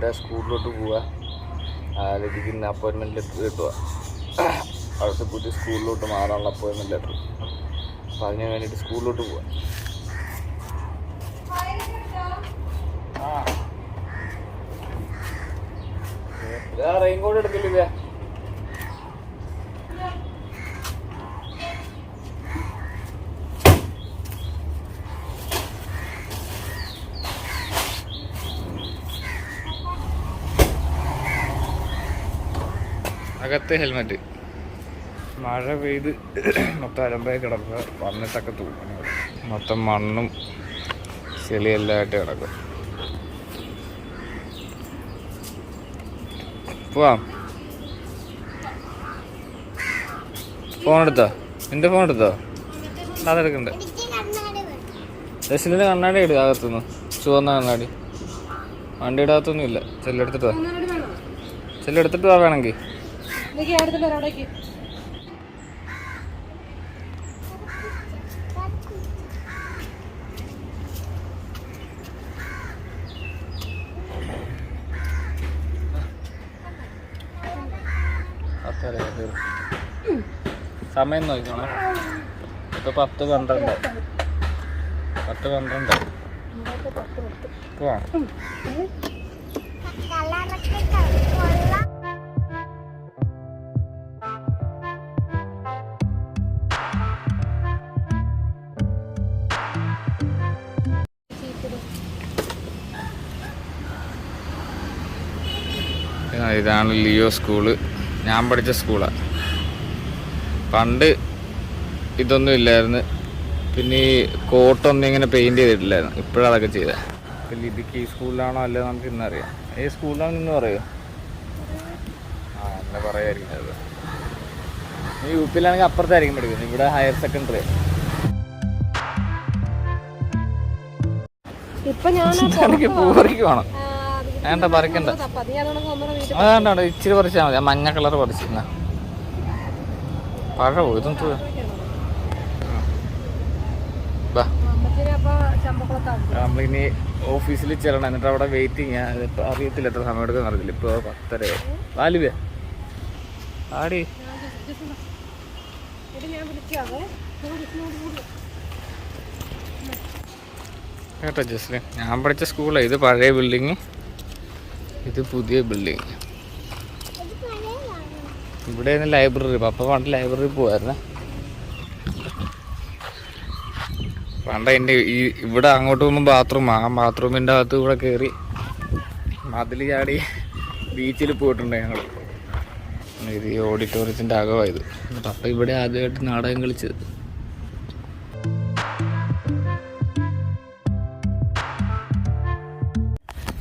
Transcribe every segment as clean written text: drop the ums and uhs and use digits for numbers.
ലിതിയുടെ സ്കൂളിലോട്ട് പോവുക. ലിതിക്ക് ഇന്ന് അപ്പോയിൻമെൻറ്റ് ലെറ്റർ കിട്ടുക. അവിടുത്തെ പുതിയ സ്കൂളിലോട്ട് മാറാനുള്ള അപ്പോയിൻമെൻറ്റ് ലെറ്റർ. അപ്പോൾ അതിന് വേണ്ടിയിട്ട് സ്കൂളിലോട്ട് പോവുക. റെയിൻകോട്ട് എടുക്കില്ലേ? അകത്ത് ഹെൽമെറ്റ്. മഴ പെയ്ത് മൊത്തം അലമ്പായി കിടക്കുക. വന്നിട്ടൊക്കെ തൂക്കണം. മൊത്തം മണ്ണും ചെളിയെല്ലാമായിട്ട് കിടക്കും. പോവാം. ഫോൺ എടുത്തോ? നിന്റെ ഫോൺ എടുത്തോ? അതെടുക്കണ്ടേ? ജസ്റ്റിൻ്റെ കണ്ണാടി ഇടുക അകത്തുനിന്ന്. ചുവന്ന കണ്ണാടി. വണ്ടിയുടെ അകത്തൊന്നും ഇല്ല. ചെല്ലെടുത്തിട്ട് വാ. ചെല്ലെടുത്തിട്ട് വാ വേണമെങ്കിൽ. സമയം നോക്കണം. ഇപ്പൊ 10-12 പോവാം. ഇതാണ് ലിയോ സ്കൂള്. ഞാൻ പഠിച്ച സ്കൂളാണ്. പണ്ട് ഇതൊന്നും ഇല്ലായിരുന്നു. പിന്നെ ഈ കോട്ടൊന്നും ഇങ്ങനെ പെയിൻറ് ചെയ്തിട്ടില്ലായിരുന്നു. ഇപ്പോഴതൊക്കെ ചെയ്തത്. അപ്പം ലിതിക്ക് ഈ സ്കൂളിലാണോ അല്ലേ നമുക്ക് ഇന്നറിയാം. ഏത് സ്കൂളിലാണെന്ന് ഇന്ന് പറയുമോ? എന്നെ പറയായിരിക്കും. അത് ഈ യു പിയിലാണെങ്കിൽ അപ്പുറത്തായിരിക്കും പഠിക്കുന്നത്. ഇവിടെ ഹയർ സെക്കൻഡറി. എനിക്ക് പൂവറിക്ക് വേണം. വേണ്ട പറിക്കണ്ട. അതാണ്ട ഇച്ചിരി പറിച്ചാൽ മതി. ആ മഞ്ഞ കളർ പറിച്ചിരുന്ന പഴമോ ഇതും. നമ്മളിനി ഓഫീസിൽ ചെല്ലണം. എന്നിട്ട് അവിടെ വെയിറ്റിങ്. ഇപ്പം അറിയത്തില്ല എത്ര സമയം എടുക്കാൻ അറിയത്തില്ല. ഇപ്പോൾ 10:30 വാലുവേ ആടി. കേട്ടോ ജസ്റ്റിന്, ഞാൻ പഠിച്ച സ്കൂളാണ്. ഇത് പഴയ ബിൽഡിങ്, ഇത് പുതിയ ബിൽഡിങ്. ഇവിടെയാണ് ലൈബ്രറി. പപ്പ പണ്ട് ലൈബ്രറി പോവായിരുന്നേ. പണ്ട് എൻ്റെ ഇവിടെ അങ്ങോട്ട് പോകുമ്പോൾ ബാത്റൂം. ആ ബാത്റൂമിൻ്റെ അകത്ത് ഇവിടെ കയറി മതിൽ ചാടി ബീച്ചിൽ പോയിട്ടുണ്ട് ഞങ്ങൾ. ഇത് ഈ ഓഡിറ്റോറിയത്തിൻ്റെ അകമായത്. പപ്പ ഇവിടെ ആദ്യമായിട്ട് നാടകം കളിച്ചത്.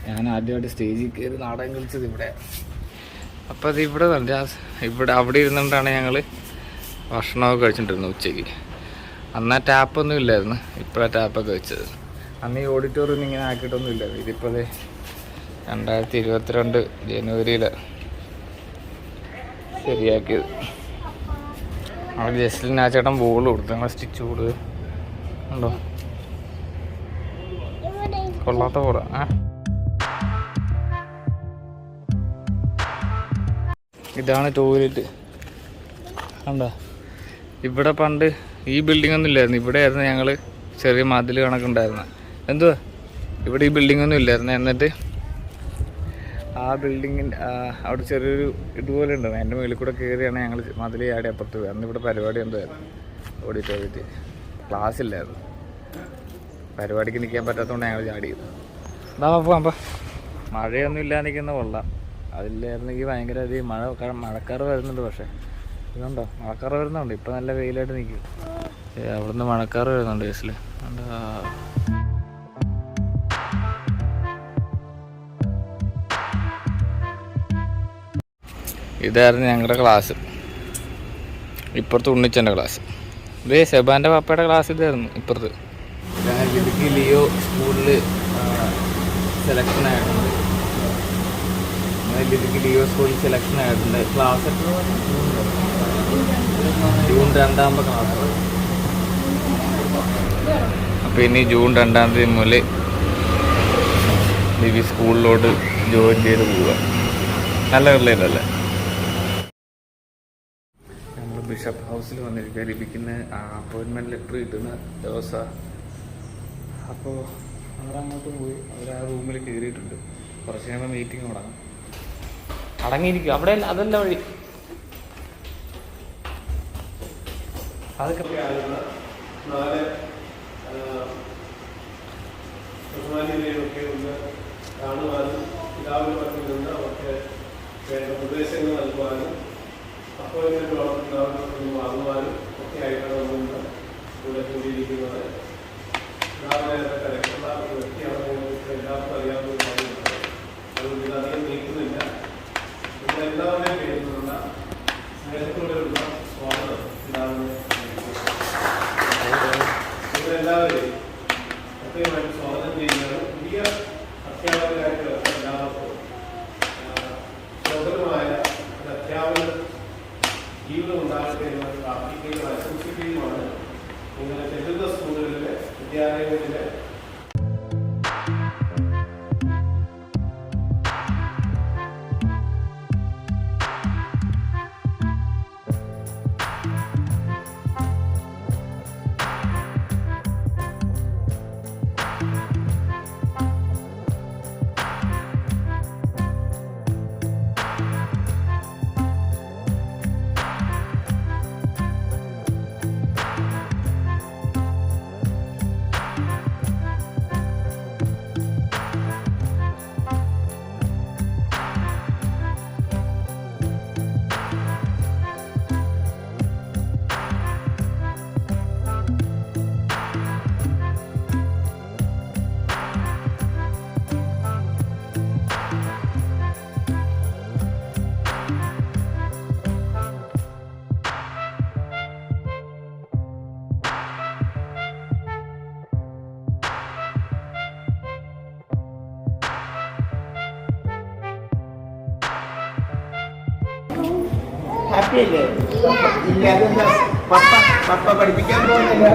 ഞാൻ ആദ്യമായിട്ട് സ്റ്റേജിൽ കയറി നാടകം കളിച്ചത് ഇവിടെ. അപ്പം അത് ഇവിടെ ഇവിടെ അവിടെ ഇരുന്നുകൊണ്ടാണ് ഞങ്ങൾ ഭക്ഷണമൊക്കെ കഴിച്ചിട്ടുണ്ടായിരുന്നത് ഉച്ചയ്ക്ക്. അന്ന് ആ ടാപ്പൊന്നും ഇല്ലായിരുന്നു. ഇപ്പോഴാണ് ടാപ്പൊക്കെ വെച്ചത്. അന്ന് ഈ ഓഡിറ്റോറിയം ഇങ്ങനെ ആക്കിയിട്ടൊന്നും ഇല്ലായിരുന്നു. ഇതിപ്പോൾ 2022 ജനുവരിയിൽ ശരിയാക്കിയത്. അവിടെ ജസ്റ്റിന് ആ ചേട്ടൻ ബോൾ കൊടുത്തു. ഞങ്ങൾ സ്റ്റിച്ച് കൊടുത്ത് ഉണ്ടോ? കൊള്ളാത്ത ബോളാ. ഇതാണ് ടോയ്ലറ്റ്. കണ്ടോ? ഇവിടെ പണ്ട് ഈ ബിൽഡിംഗ് ഒന്നും ഇല്ലായിരുന്നു. ഇവിടെ ആയിരുന്നു ഞങ്ങൾ ചെറിയ മതിൽ കണക്കുണ്ടായിരുന്നത്. എന്തുവാ ഇവിടെ ഈ ബിൽഡിംഗ് ഒന്നും ഇല്ലായിരുന്നു. എന്നിട്ട് ആ ബിൽഡിങ്ങിൻ്റെ അവിടെ ചെറിയൊരു ഇതുപോലെ ഉണ്ടായിരുന്നു. അതിൻ്റെ മുകളിൽ കൂടെ കയറിയാണ് ഞങ്ങൾ മതിൽ ചാടി അപ്പുറത്ത് പോയി. അന്ന് ഇവിടെ പരിപാടി എന്തായിരുന്നു? ഓഡിറ്റോറിയത്തിൽ ക്ലാസ് ഇല്ലായിരുന്നു. പരിപാടിക്ക് നിൽക്കാൻ പറ്റാത്തതുകൊണ്ട് ഞങ്ങൾ ചാടിയത്. എന്താ പോവാം. മഴയൊന്നും ഇല്ലാതെ നിൽക്കുന്ന കൊള്ളാം. അതില്ലായിരുന്നെങ്കിൽ ഭയങ്കര അധികം മഴക്കാറ് വരുന്നുണ്ട്. പക്ഷേ ഇതുണ്ടോ? മഴക്കാറ് വരുന്നുണ്ട്. ഇപ്പം നല്ല വെയിലായിട്ട് നിൽക്കും. അവിടുന്ന് മഴക്കാറ് വരുന്നുണ്ട് ബസ്സിൽ. ഇതായിരുന്നു ഞങ്ങളുടെ ക്ലാസ്. ഇപ്പുറത്ത് ഉണ്ണിച്ചൻ്റെ ക്ലാസ്. ഇതേ സെബാൻ്റെ പാപ്പയുടെ ക്ലാസ് ഇതായിരുന്നു ഇപ്പുറത്ത്. ലിതിക്ക് ലിയോ സ്കൂളിൽ സെലക്ഷൻ ആയിട്ടുണ്ട്. ലിതിക്ക് ലിയോ സ്കൂളിൽ സെലക്ഷൻ ആയിട്ടുണ്ട്. Class June 2 class. അപ്പോൾ ഇനി ജൂൺ 2 മുതൽ ലിവി സ്കൂളിലോട്ട് ജോയിൻ ചെയ്ത് പോവുക. നല്ല പിള്ളേരല്ലേ. നമ്മൾ ബിഷപ്പ് ഹൗസിൽ വന്നിരിക്കുക. ലഭിക്കുന്ന അപ്പോയിൻമെൻറ്റ് ലെറ്റർ കിട്ടുന്ന ദിവസമാണ്. അപ്പോൾ അവരങ്ങോട്ട് പോയി അവർ ആ റൂമിൽ കയറിയിട്ടുണ്ട്. കുറച്ച് കഴിയുമ്പോൾ മീറ്റിംഗ് തുടങ്ങും. അടങ്ങിയിരിക്കും അവിടെ. അതല്ല വഴി. അതൊക്കെ ബഹുമാനികളെയൊക്കെ ഒന്ന് കാണുവാനും പിതാവിന് പറ്റിൽ നിന്ന് അവർക്ക് വേണ്ട നിർദ്ദേശങ്ങൾ നൽകുവാനും അപ്പോയിൻമെൻറ്റ് വളർത്തുന്നവർക്ക് വാങ്ങുവാനും ഒക്കെ ആയിട്ടാണ് നമ്മൾ ഇവിടെ കൂടിയിരിക്കുന്നത്. പിതാവിനെ കരക്കുള്ള ഒരു വ്യക്തിയാണെന്ന് നിങ്ങൾക്ക് എല്ലാവർക്കും അറിയാവുന്ന കാര്യമാണ്. അതുകൊണ്ട് ഇതധികം നീക്കുന്നില്ല. നിങ്ങളെല്ലാവരുടെയും പേരിൽ നിന്നുള്ള സ്നേഹത്തോടെയുള്ള സ്വാഗതം പിതാവിനെ നിങ്ങളെല്ലാവരെയും പ്രത്യേകമായിട്ട് സ്വാഗതം ചെയ്യുകയാണ്. പുതിയ അധ്യാപകരായിട്ട് എല്ലാവർക്കും ശോഭനമായ ഒരു അധ്യാപന ജീവിതം ഉണ്ടാകട്ടെ എന്ന് പ്രാർത്ഥിക്കുകയും ആശംസിക്കുകയുമാണ്. നിങ്ങളെ ചെല്ലുന്ന സ്കൂളുകളിലെ വിദ്യാലയങ്ങളിലെ ഹാപ്പിയല്ലേ? ഇല്ല, അതെന്താ പപ്പ പഠിപ്പിക്കാൻ പോകുന്നില്ല.